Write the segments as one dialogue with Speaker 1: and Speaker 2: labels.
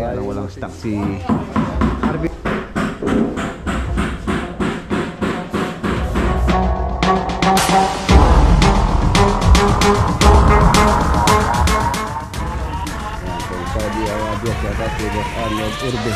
Speaker 1: Kaya walang stock si Harvey. Saudi Arabia siya si Boss Arnold Urbe.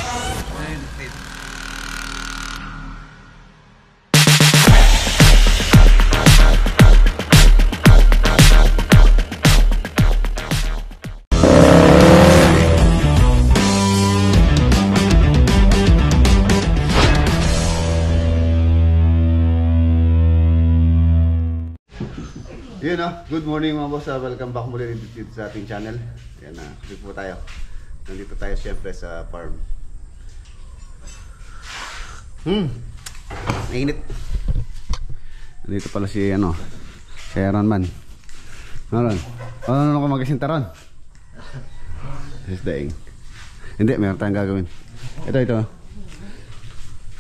Speaker 1: Yun good morning mga boss, welcome back muli dito sa ating channel. Yan dito po tayo. Nandito tayo siyempre sa farm. Mainit. Nandito pala si si Aaron man. Aaron, ano ko magasinta ron? This daing. Hindi, meron tayong gagawin.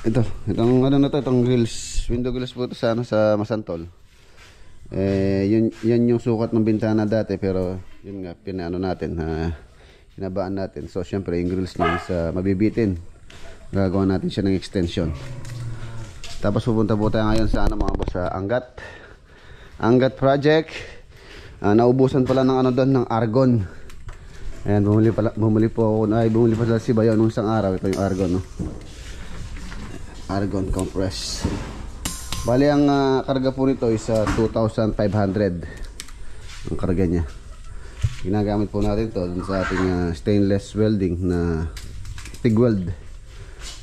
Speaker 1: Itong itong grills, window grills po ito sa sa Masantol. Yan yung sukat ng bintana dati, pero yun nga hinabaan natin. So syempre yung grills niya is mabibitin. Gagawa natin siya ng extension. Tapos pupunta po tayo ngayon sa mga boss, sa Angat project. Naubusan pala ng doon ng argon. Ayan, bumili pala si Bayo nung isang araw. Ito yung argon, argon compress. Bali ang karga po nito is 2,500 ang karga niya. Ginagamit po natin to dun sa ating stainless welding na TIG weld.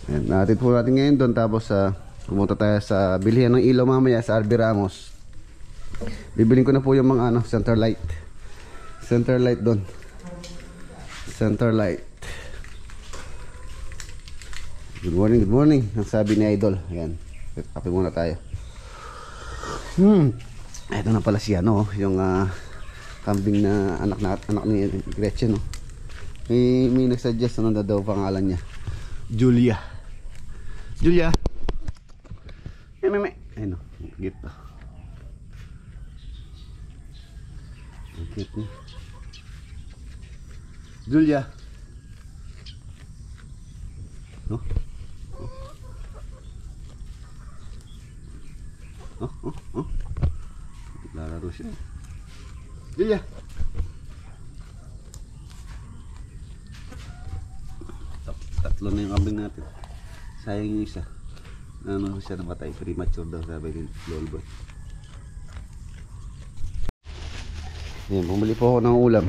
Speaker 1: Ayan, natin po natin ngayon doon. Tapos pumunta tayo sa bilihan ng ilaw mamaya sa RB Ramos. Bibiling ko na po yung mga center light doon. Center light. Good morning. Ang sabi ni Idol. Ayan, kape muna tayo. Ito na pala si yung kambing na anak ni Gretchen, May nagsuggest na daw pangalan niya. Julia. Ayun cute to. Cute niya. Julia. Lalaro siya. Julia. Tatlo na yung kambing natin. Sayang yung isa. Siya namatay. Premature daw, sabi ni Lolboy. Ayan, bumili po ako ng ulam.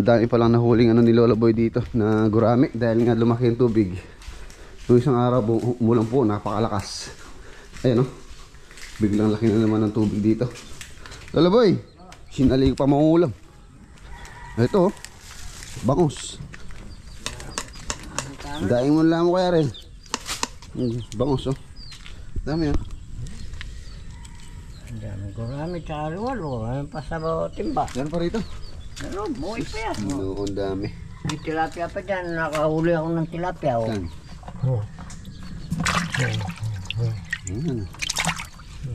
Speaker 1: Dami pa lang nahuling ni Lolboy dito na gurami dahil nga lumaki yung tubig. Nung isang araw umulan po, napakalakas. Ayan biglang laki na naman ng tubig dito. Lolboy, sinali ko pa mga ulam. Ito bangus. Daing mo lang mo kaya rin. Bangus dami
Speaker 2: Dami gurami tsaka luwalo. Ano pa sa timba?
Speaker 1: Meron pa rito?
Speaker 2: Meron, buhay pa yan.
Speaker 1: Noon dami.
Speaker 2: May tilapia pa dyan. Nakahuli ako ng tilapia.
Speaker 1: Saan?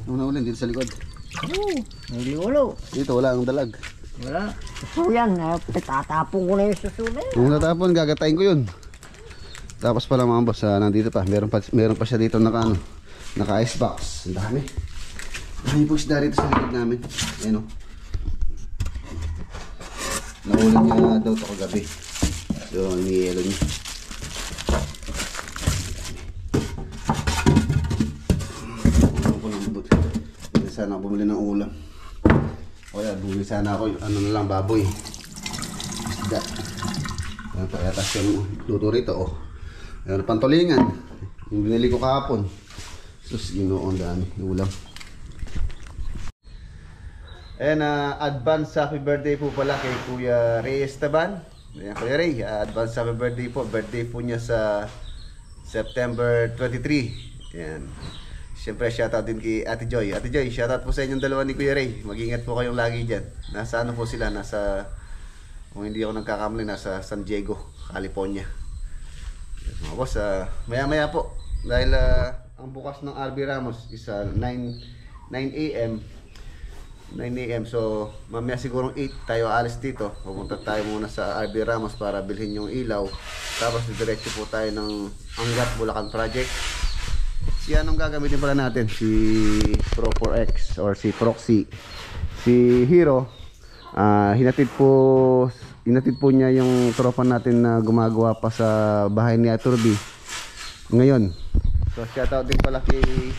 Speaker 1: Ano ulit dito sa likod?
Speaker 2: May liwalo.
Speaker 1: Dito wala ang dalag.
Speaker 2: Wala. Suso yan. Tatapon ko na yung suso na yun.
Speaker 1: Kung natapon, gagatayin ko yun. Tapos pala mga boss, nandito pa. Meron pa siya dito naka ice box. Ang dami. May po siya dito sa likod namin. Ayan Nahuli niya daw ito kagabi. So, iniyelo niya. Sana ako bumili ng ulam. O kaya bumili sana ako na lang, baboy. Isda. Ayan pa yata yung luto rito Ayan pantulingan. Yung binili ko kahapon. Sus, ginoon dami ulam. And advance happy birthday po pala kay Kuya Ray Esteban. Ayan, Kuya Ray, advance happy birthday po. Birthday po niya sa September 23. Ayan. Siyempre, shoutout din kay Ate Joy. Ate Joy, shoutout po sa inyong dalawa ni Kuya Ray. Mag-ingat po kayong lagi dyan. Nasa ano po sila? Nasa, kung hindi ako nagkakamali, nasa San Diego, California. Mga boss, maya-maya po. Dahil ang bukas ng RB Ramos is 9 a.m. 9 a.m. So, mamaya sigurong 8 tayo alis dito. Pupunta tayo muna sa RB Ramos para bilhin yung ilaw. Tapos diretso po tayo ng Angat Bulacan Project. Si anong gagamitin pala natin? Si Pro 4X or si Proxy. Si Hero, hinatid po niya yung tropa natin na gumagawa pa sa bahay ni Aturbi ngayon. So shoutout din pala kay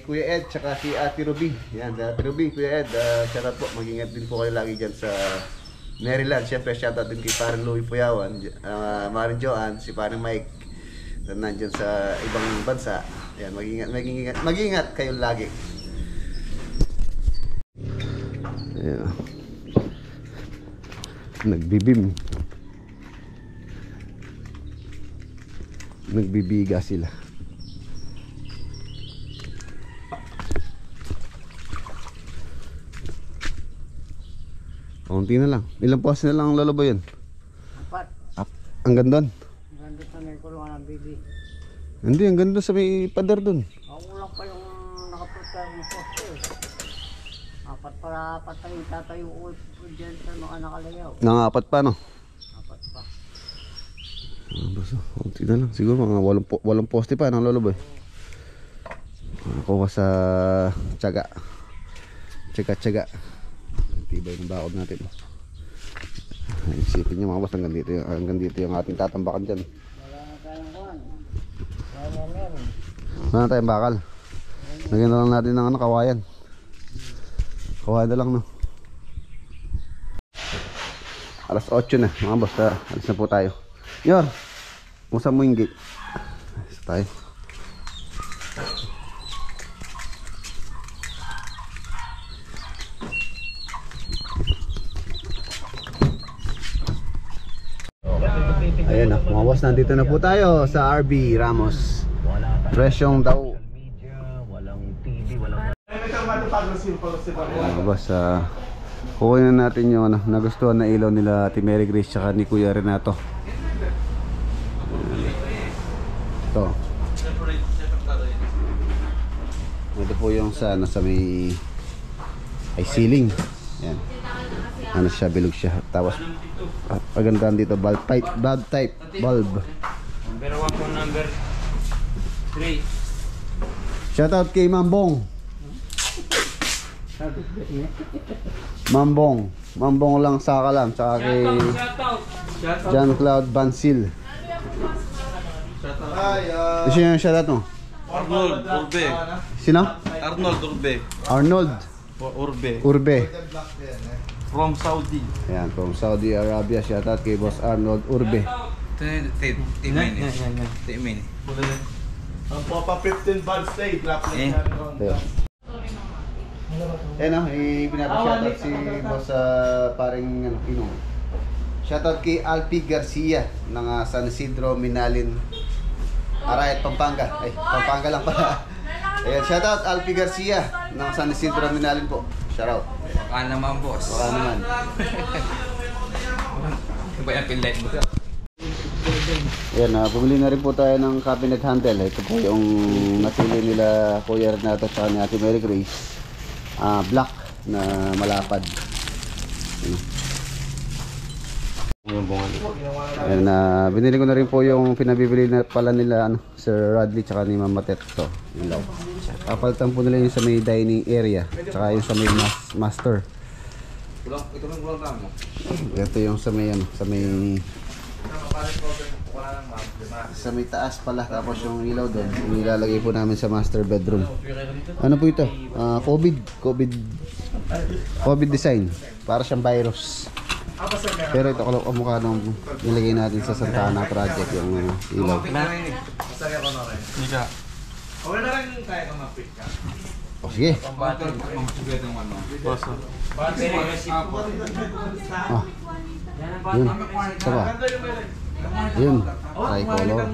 Speaker 1: Kuya Ed tsaka si Ate Ruby. Yan, Ate Ruby, Kuya Ed, shoutout po. Mag-ingat din po kayo lagi dyan sa Maryland. Siyempre shoutout din kay Parang Louie Puyawan, Maring Joanne, si Parang Mike na nandyan sa ibang bansa. Yan, mag-ingat kayo lagi. Ayan. Nagbibiga sila. Kaunti na lang. Ilang poste na lang ang lolo ba yun?
Speaker 2: 4.
Speaker 1: Ang ganda.
Speaker 2: Ganda sa may kulungan ng bibi.
Speaker 1: Hindi, ang ganda sa may pader dun.
Speaker 2: Ako lang pa yung nakaprepare ng poste. 4 para patay tatayo ulit dyan sa mga nakalayaw.
Speaker 1: Nangapat pa, no?
Speaker 2: 4 pa.
Speaker 1: Basta, kaunti na lang. Siguro mga 8 poste pa ng lolo ba? Nakuha sa tiyaga. Tiyaga. Tibay ng bakod natin. Isipin nyo mga boss, hanggang dito yung ating tatambakan dyan.
Speaker 2: Wala na tayong kuhan. Wala.
Speaker 1: Wala na tayong bakal. Lagyan na lang natin ng kawayan. Kawayan na lang, no? Alas 8 na mga boss, alis na po tayo. Yor, kumusta mo yung gate? Alis na tayo. Ayan na, mga boss, nandito na po tayo sa RB Ramos. Presyong daw. Ayan, mga boss, kukunin na natin yung nagustuhan na ilaw nila Ate Mary Grace tsaka ni Kuya Renato. Ito. Ito po yung sa may ceiling. Ayan. Ano siya, bilog siya. Tapos pagandahan dito, bulb type bulb.
Speaker 3: Number 1 po, number 3.
Speaker 1: Shoutout kay Mambong. Mambong lang saka lang. Tsaka kay
Speaker 3: Shoutout.
Speaker 1: John Cloud Bansil. Sino yung shoutout mo?
Speaker 3: Arnold Urbe.
Speaker 1: Sino?
Speaker 3: Arnold Urbe.
Speaker 1: Arnold Urbe.
Speaker 3: From Saudi.
Speaker 1: Ayan, from Saudi Arabia. Shoutout kay Boss Arnold Urbe.
Speaker 3: Timini.
Speaker 4: Ang Papa 15 band stay, drop na siya ron.
Speaker 1: Tayo. Ayan o, pinapa-shoutout si Boss paring Pinong. Shoutout kay Alpi Garcia ng San Isidro, Minalin, Arayat, Pampanga. Ay, Pampanga lang pala. Ayan, shoutout Alpi Garcia ng San Isidro, Minalin po. Shoutout.
Speaker 3: Baka naman, boss.
Speaker 1: Baka naman.
Speaker 3: Iba yung pinlight mo.
Speaker 1: Ayan, bumili na rin po tayo ng cabinet handle. Ito po yung napili nila Kuya Renato at ni Ate Mary Grace. Black na malapad. Ayan, binili ko na rin po yung pinabibili na pala nila Sir Radley tsaka ni Mama Tet. Ito, ilaw. Kapalitan po nila yung sa may dining area tsaka yung sa may master.
Speaker 3: Ito lang bulang tamo.
Speaker 1: Ito yung sa may sa may taas pala, tapos yung ilaw doon nilalagay po namin sa master bedroom. Ano po ito? COVID design, para siyang virus. Pero ito kamukha nung nilagay natin sa Santa Ana project, yung ilaw.
Speaker 3: Ika.
Speaker 4: Okay na rin tayo kung mapit ka.
Speaker 1: O sige.
Speaker 3: Battery. Mamasugat ng ano.
Speaker 4: Boss.
Speaker 3: Battery.
Speaker 1: Ah. Yun. Ito ba? Yun. Tricolor.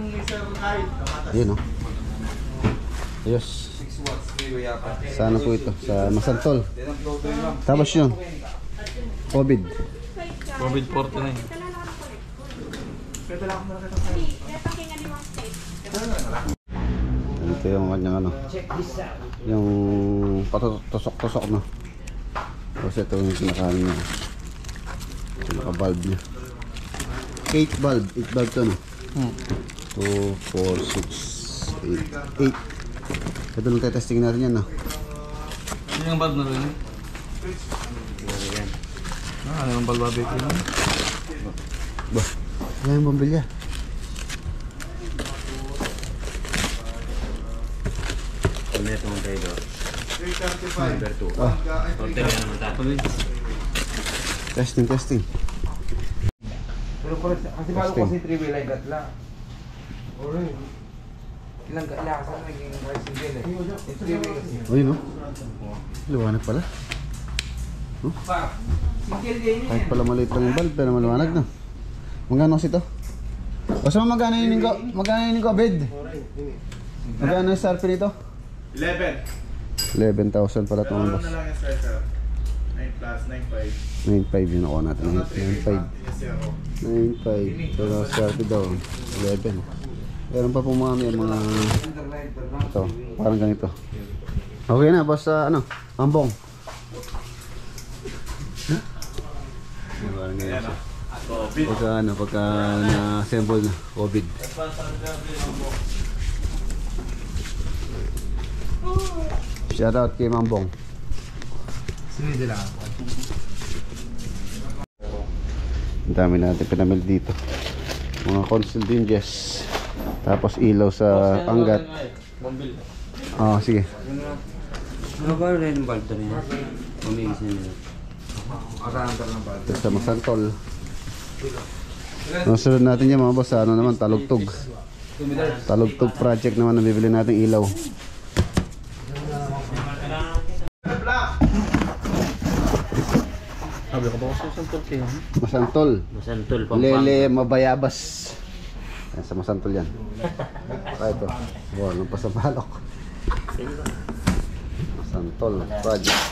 Speaker 1: Yun, oh. Ayos.
Speaker 3: 6 watts. 3 way apat.
Speaker 1: Sana po ito? Sa Masantol.
Speaker 3: Then ang floater lang.
Speaker 1: Tapos yun. COVID.
Speaker 4: COVID 49.
Speaker 1: Ito yung kanyang ano. Yung patusok-tusok na. Tapos ito yung kinakain niya. Pinaka-valve niya. 8 valve. 8 valve to, no? 2, 4, 6, 8. 8. Ito lang testing natin yan, no?
Speaker 4: Ano yung bulb na rin? Ano yung bulb barbecue na?
Speaker 1: Ba? Wala yung bambilya.
Speaker 5: Ano itong tayo? Number 2.
Speaker 1: Ah,
Speaker 5: Order na naman tayo.
Speaker 1: testing.
Speaker 3: Pero kasi bago kasi 3 way like that lang. Ilang kasi naging single eh. Yung 3 way kasi.
Speaker 1: Uy, no? Liwanag pala.
Speaker 3: Pa, single din yun.
Speaker 1: Kahit pala maliit lang yung valve, pero maliwanag na. Magkano kasi ito? O sa magkano yun yung bed? Magkano yung SRP nito?
Speaker 4: 11.
Speaker 1: 11,000 pala itong boss.
Speaker 4: Na lang yung starter. 9 plus 9.5.
Speaker 1: 9.5 yun ako natin. 9.5.
Speaker 4: Yes, ako.
Speaker 1: 9.5. Pero SRP daw, 11. Meron pa po mga ito, parang ganito. Okay na, boss, ano, ambong. Parang ganito. Pagka na-assemble na, COVID. Shout out kay Mambong.
Speaker 3: Sinide lang.
Speaker 1: Ang dami natin pinamil dito. Mga console din, yes. Tapos ilaw sa panggat. Oh, sige.
Speaker 5: Ano ba rin yung bulb na rin? Umigis na nila.
Speaker 3: Akaantar ng bata.
Speaker 1: Ito sa Masantol. Nasunod natin yan mga boss sa ano naman, Talugtog. Talugtog project naman na bibili natin ilaw.
Speaker 5: Sabi ko ba kasi sa Turkey?
Speaker 1: Masantol.
Speaker 5: Masantol, Pampanga.
Speaker 1: Lele Mabayabas. Yan, sa Masantol yan. Kaya ito. Wow, nang pasabalok. Masantol project.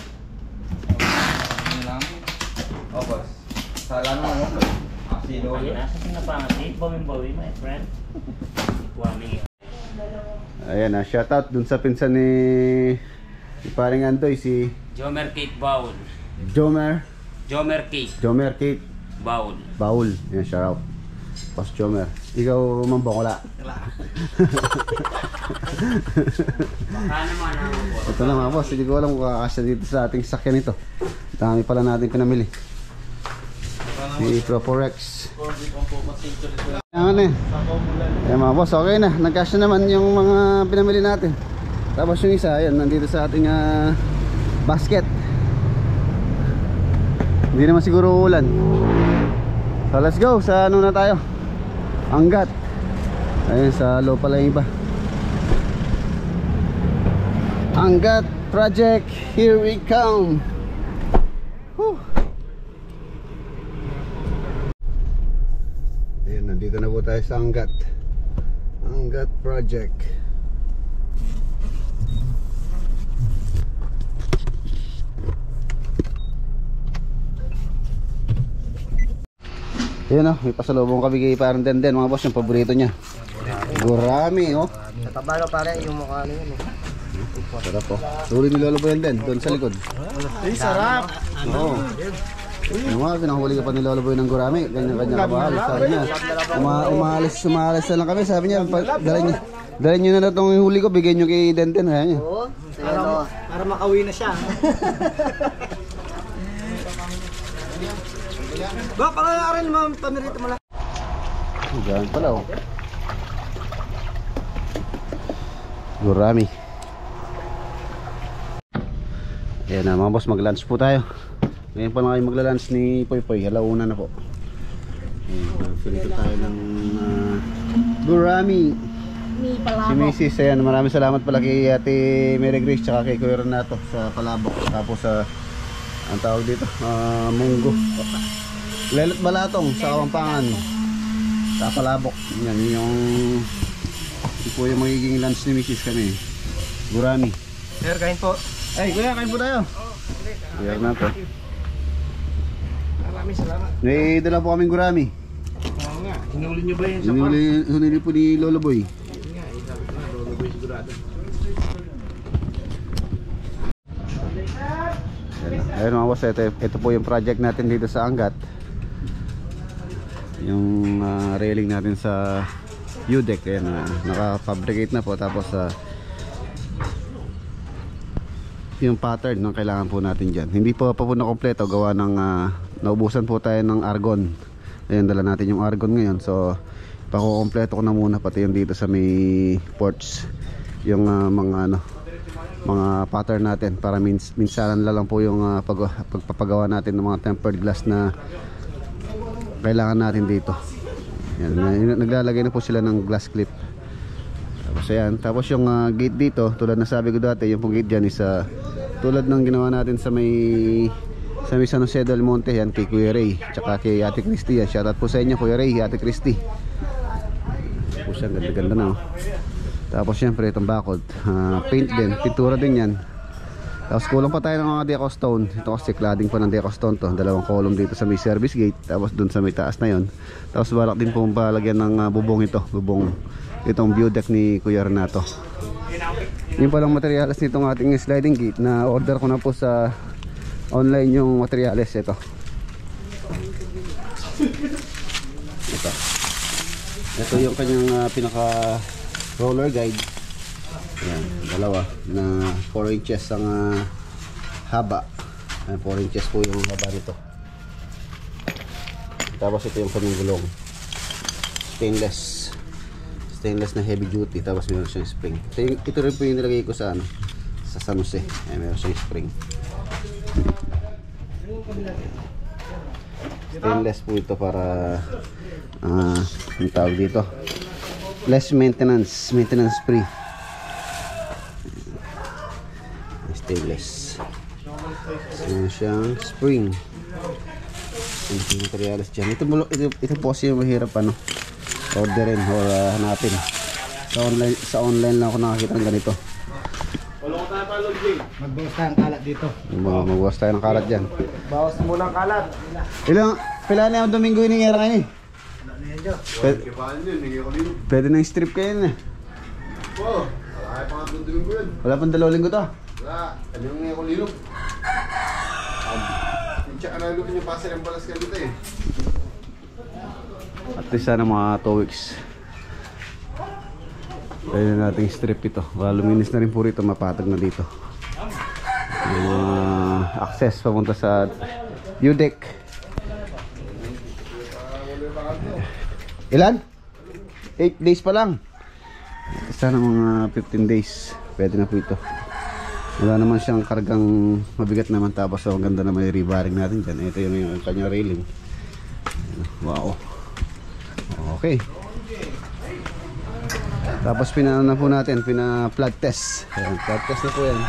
Speaker 3: Ano lang? Oh, boss. Sala naman ako. Sino
Speaker 5: Ayun, nasa sinapangat eh. Bawin-bawi, my friend. Wami.
Speaker 1: Ayan na, shoutout dun sa pinsan ni paring Andoy, si
Speaker 5: Jomer Cake Baul.
Speaker 1: Jomer
Speaker 5: Cake
Speaker 1: Baul.
Speaker 5: Baul.
Speaker 1: Yan, shoutout. Pas Jomer. Ikaw, Mambong, wala.
Speaker 5: Baka naman ang boss.
Speaker 1: Ito na mga boss, hindi ko alam kung kakasya dito sa ating sakyan ito. Dami pala natin pinamili. Si Proporex. Yan eh. Yan mga boss, okay na. Nagkasya naman yung mga pinamili natin. Tapos yung isa, ayan, nandito sa ating basket. Hindi naman siguro ulan. So let's go, sa ano na tayo? Angat. Ayun, sa low pala yung iba. Angat project, here we come. Whew. Ayun, nandito na po tayo sa Angat. Angat project. Ayun, oh, may pasalubong kami kay parang Denden, mga boss, yung paborito niya. Gurami, oh.
Speaker 2: Sa tabalo pare yung mukha ano yun eh.
Speaker 1: Sarap po. Huli ni Lolo Boy din, doon sa likod.
Speaker 4: Ay, sarap!
Speaker 1: Oo. Yung mga pinahuli ka pa ni Lolo Boy ng gurami, ganyan-ganyan kabahal. Sabi niya, umalis na lang kami. Sabi niya, dalhin nyo na itong huli ko, bigyan nyo kay Denten. Kaya niya.
Speaker 2: Oo.
Speaker 6: Para makauwi na siya. Ba, pala rin mga pamirito mo lang.
Speaker 1: Diyan pala, oh. Gurami. Ayan na mga boss, mag-lunch po tayo. Ngayon pa lang kayo magla-lunch ni Poy Poy. Halauna na po. Ayan, pinito tayo ng gurami.
Speaker 2: ni
Speaker 1: Si
Speaker 2: Palabok.
Speaker 1: Mrs. Ayan, maraming salamat pala kay Ate Mary Grace tsaka kay Kuya Renato sa Palabok. Tapos sa ang tawag dito, munggo. Lelot balatong sa Kapampangan. Sa Palabok. Yan yung ito po yung magiging lunch ni Mrs. kami. Gurami.
Speaker 6: Sir, kain po.
Speaker 1: Ay, Kuya, kain po tayo. Kuya Renato.
Speaker 6: Maraming salamat.
Speaker 1: May dala po kaming gurami.
Speaker 4: Oo nga, hinuli nyo ba yun sa
Speaker 1: Hinuli po ni Lolo Boy. Ayun mga boss, ito po yung project natin dito sa Angat. Yung railing natin sa U-deck. Ayan, naka-fabricate na po. Tapos yung pattern ng kailangan po natin dyan. Hindi po na kompleto gawa ng naubusan po tayo ng argon. Ayan, dala natin yung argon ngayon. So pakukompleto ko na muna pati yung dito sa may ports. Yung mga pattern natin para minsanan lang po yung pagpapagawa natin ng mga tempered glass na kailangan natin dito. Yan, naglalagay na po sila ng glass clip. Tapos ayan, tapos yung gate dito, tulad na sabi ko dati, yung gate dyan is tulad ng ginawa natin sa may San Jose del Monte, yan kay Kuya Ray tsaka kay Ate Christy. Yan, shoutout po sa inyo Kuya Ray, Ate Christy. Tapos yan, ganda-ganda na oh. Tapos syempre itong bakod, paint din, pintura din yan. Tapos kulang pa tayo ng mga deco stone. Ito kasi cladding pa ng deco stone to. Dalawang column dito sa may service gate. Tapos dun sa may taas na yon. Tapos balak din po palagyan ng bubong ito. Bubong itong view deck ni Kuya Renato. Yung palang materials nitong ating sliding gate na order ko na po sa online yung materials. Ito yung kanyang pinaka roller guide. Ayan, dalawa na 4 inches ang haba. Ayan, 4 inches po yung haba nito. Tapos ito yung kanyang gulong. Stainless na heavy duty. Tapos meron siyang spring. Ito rin po yung nilagay ko sa sa San Jose. Ayan, meron siyang spring. Stainless po ito para ang tawag dito, less maintenance free. Stainless. Meron siyang spring. Ang materials dyan. Ito po kasi yung mahirap orderin or hanapin. Sa online lang ako nakakita ng ganito.
Speaker 6: Magbawas tayo ng kalat dito.
Speaker 1: Magbawas tayo ng kalat dyan.
Speaker 6: Bawas muna ang kalat.
Speaker 1: Pila na yung Domingo iningera kayo eh. Pwede na yung strip kayo na.
Speaker 4: Oo, wala pa nga doon ko yun.
Speaker 1: Wala pang 2 linggo to.
Speaker 4: Wala, ano yung ngayon ko lilog? Tsaka na lulog yung pasir ang balas ka dito eh.
Speaker 1: At least sana mga 2 weeks. Pwede na nating strip ito. Luminis na rin po rito, mapatag na dito. Access papunta sa U-deck. Ilan? 8 days pa lang. Sana mga 15 days. Pwede na po ito. Wala naman siyang kargang mabigat naman. Tapos ang ganda na may rebaring natin dyan. Ito yung kanyang railing. Wow. Okay. Tapos pinano na po natin, pina-flood test. Ayan, flood test na po yan.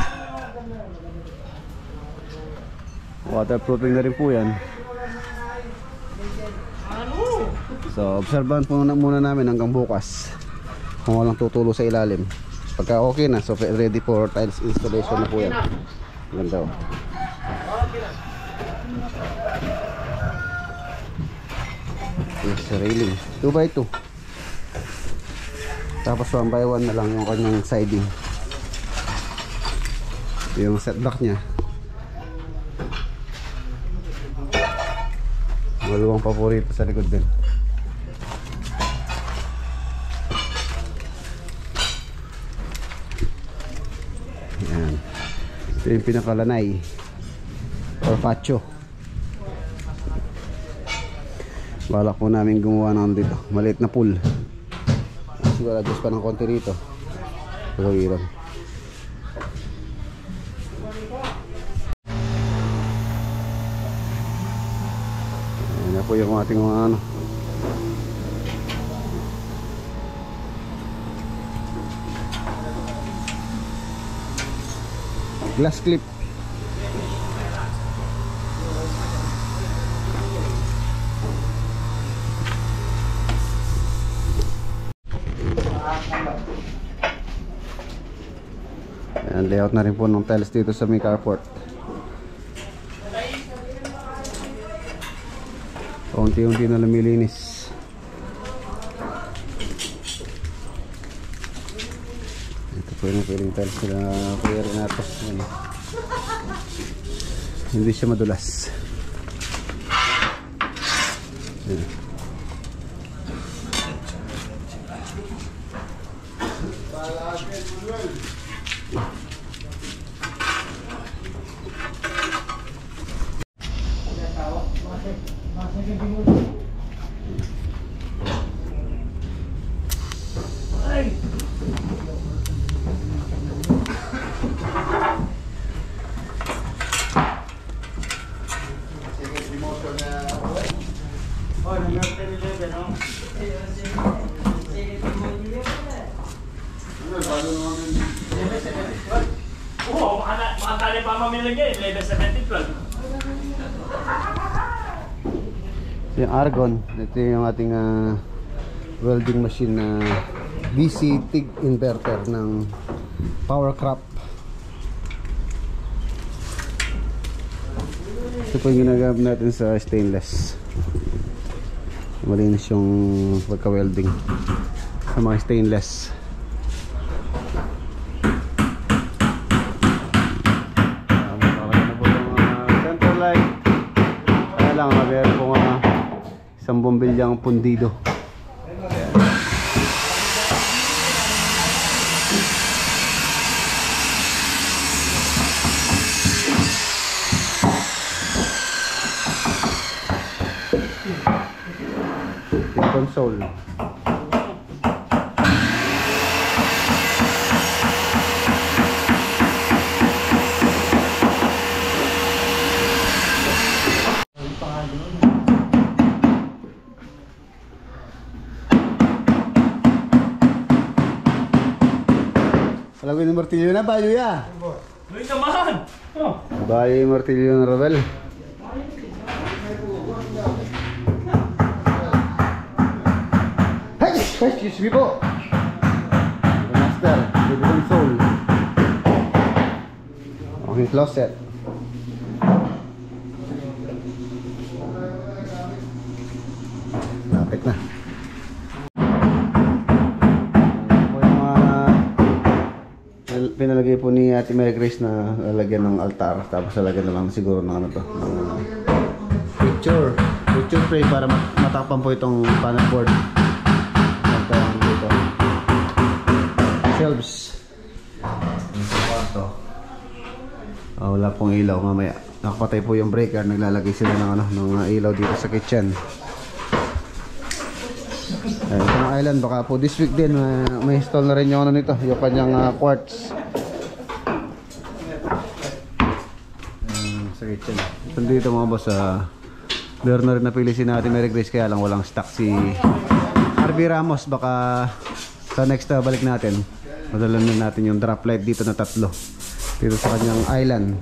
Speaker 1: Waterproofing na rin po yan. So, obserbahan po muna namin hanggang bukas kung walang tutulo sa ilalim. Pagka okay na, so ready for tiles installation na po yan. Ganda o. Yes, railing 2x2. Tapos 1x1 na lang yung kanyang siding. Yung setback nya. Maluwang paborito sa likod din. Yan. Ito yung pinakalanay or pacho. Balak po namin gumawa ng dito maliit na pool. Siguro adjust pa ng konti rito. Pagawiran. Ayan na po yung ating mga glass clip. Ayan, layout na rin po ng tiles dito sa may carport. Unti-unti na lumilinis. Ito po yung piling tiles na Kuya Renato. Ayan. Hindi siya madulas. Ayan.
Speaker 7: Oo, makatali pa mamili niya eh. Level 70 plug.
Speaker 1: Yung argon, ito yung ating welding machine na DC TIG inverter ng Powercraft. Ito po yung ginagamit natin sa stainless. Malinis yung pagka-welding sa mga stainless. Center light. Kaya lang, meron po isang bombilyang pundido. Console. Alam ko yung martilyo na, bayo ya.
Speaker 7: Uy naman! Oh.
Speaker 1: Bayo yung martilyo ng Ravel. Hey! Excuse me po! Master, with console. Okay, closet. Lapit na. Pinalagay po ni Ate Mary Grace na lalagyan ng altar, tapos lalagyan na lang siguro ng ano to, ng picture frame para matakpan po itong panel board. Nagtawang dito shelves. Wala pong ilaw mamaya. Nakapatay po yung breaker, naglalagay sila ng ano, ng ilaw dito sa kitchen. Ito ng island, baka po this week din may install na rin yung ano nito, yung kanyang quartz sa kitchen. Ito dito mga boss, meron na rin napili si natin Mary Grace, kaya lang walang stock si RB Ramos. Baka sa next balik natin, madala na natin yung drop light dito na 3 dito sa kanyang island.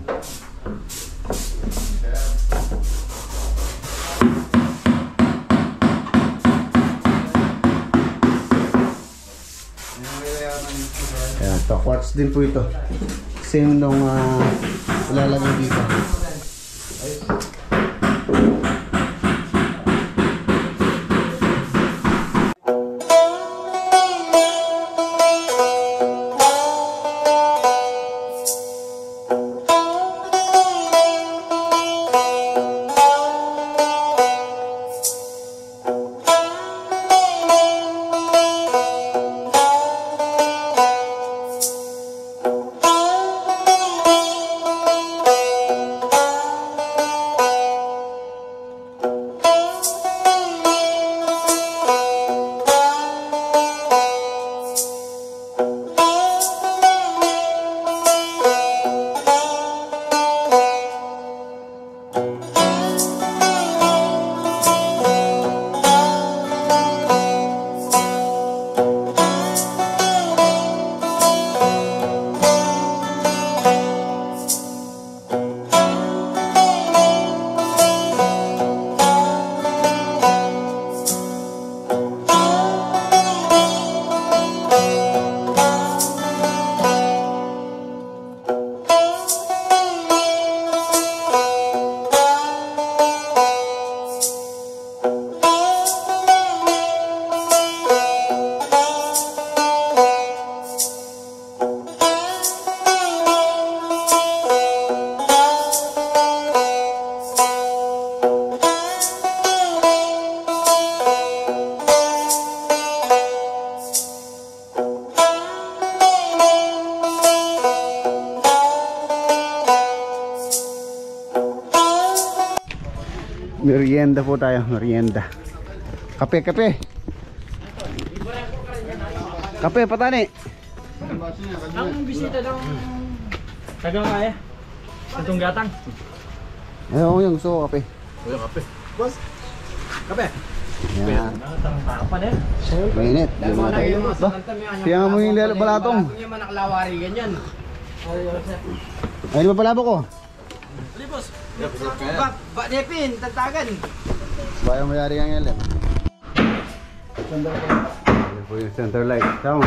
Speaker 1: Ayan, to quartz din po ito. Same nung ilalagay dito. Merienda po tayo, merienda. Kape, kape. Kape, patani.
Speaker 7: Ang bisita daw. Tagang kaya. Itong gatang.
Speaker 1: Ayun, yung gusto ko kape.
Speaker 6: Kape.
Speaker 1: Yan.
Speaker 7: Apa na yan?
Speaker 1: Mainit. Kaya mo yung balatong.
Speaker 6: Yung manaklawari ganyan.
Speaker 1: Ay, di ba palabo ko?
Speaker 6: Ba Depin, tagtagan.
Speaker 1: Bayang mayari ang LM. Yan po yung center light. Tama.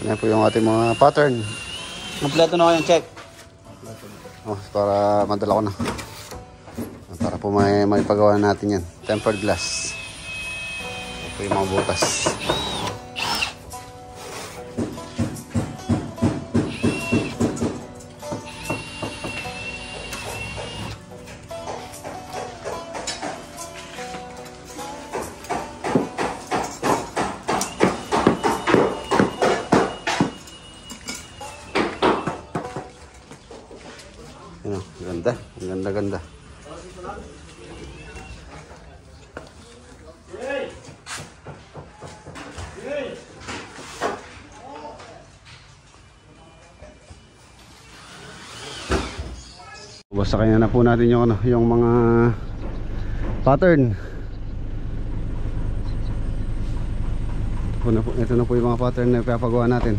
Speaker 1: Yan po yung ating mga pattern. Kompleto na ko yung check. Oh, para madala ko na. Para po may pagawa natin yan. Tempered glass. Ito po yung mga butas. Yan o, ganda. Ganda, ganda. Basta kanya na po natin yung yung mga pattern. Ito na po yung mga pattern na ipapagawa natin.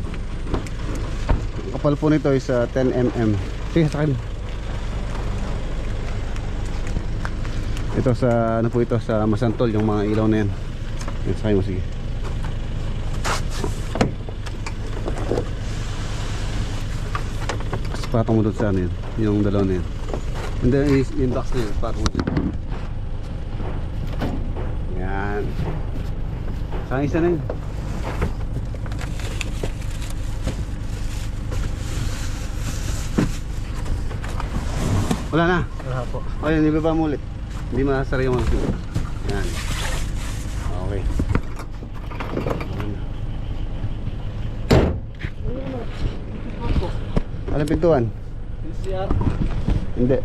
Speaker 1: Ang kapal po nito is 10 mm. Sige, sa akin. Ito sa ano po ito sa Masantol yung mga ilaw na yan. Yan, sakay mo, sige. Patong mo doon sa ano yun, yung dalaw na yun. And then yung box na yun, patong mo dyan. Yan. Saan isa na yun? Wala na?
Speaker 6: Wala po.
Speaker 1: O yun, ibaba mo ulit. Hindi masara yung mga. Yan. Okay. Alam pintuan?
Speaker 6: PCR.
Speaker 1: Hindi.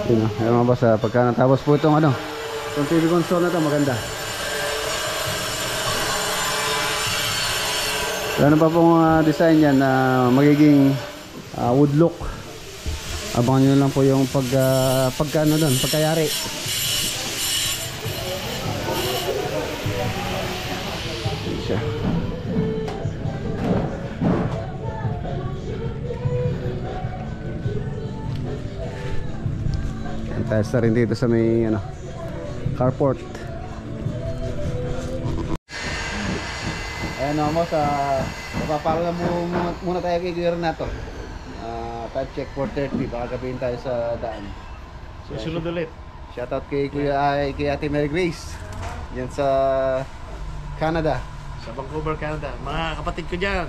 Speaker 1: Yun o, ayun mga boss, pagka natapos po itong ano, itong TV console na ito, maganda. Ano pa pong design yan na magiging wood look. Abangan nyo lang po yung pagka ano doon, pagkayari. Yun siya. Tayo sa rin dito sa may ano, carport. Ayan o mo, papapala muna tayo kay Kuya Renato. Time check 4:30, baka gabihin tayo sa daan.
Speaker 4: Susunod ulit.
Speaker 1: Shoutout kay kay Ate Mary Grace. Yan sa Canada.
Speaker 4: Sa Vancouver, Canada. Mga kapatid ko dyan.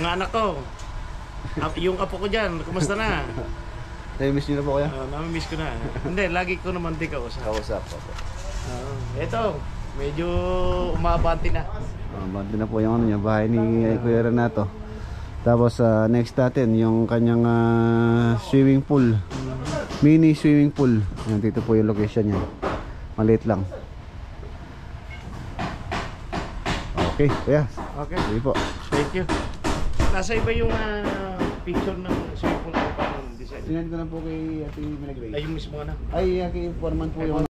Speaker 4: Mga anak ko. Yung apo ko dyan. Kumusta na?
Speaker 1: Nami-miss nyo na po kaya?
Speaker 4: Nami-miss ko na. Hindi, lagi ko naman di kausap.
Speaker 1: Kausap.
Speaker 4: Ito, medyo umabante na.
Speaker 1: Bante na po yung ano niya, bahay ni Kuya Renato. Tapos next natin yung kanyang swimming pool. Mini swimming pool. Yan, dito po yung location niya. Maliit lang. Okay, kuya.
Speaker 4: Okay.
Speaker 1: Sige po.
Speaker 4: Thank you. Nasa iba yung picture ng swimming pool ko pa ng design.
Speaker 1: Sinend ko na po kay Ate Mary Grace.
Speaker 4: Ay, yung mismo na.
Speaker 1: Ay, kay Foreman po yung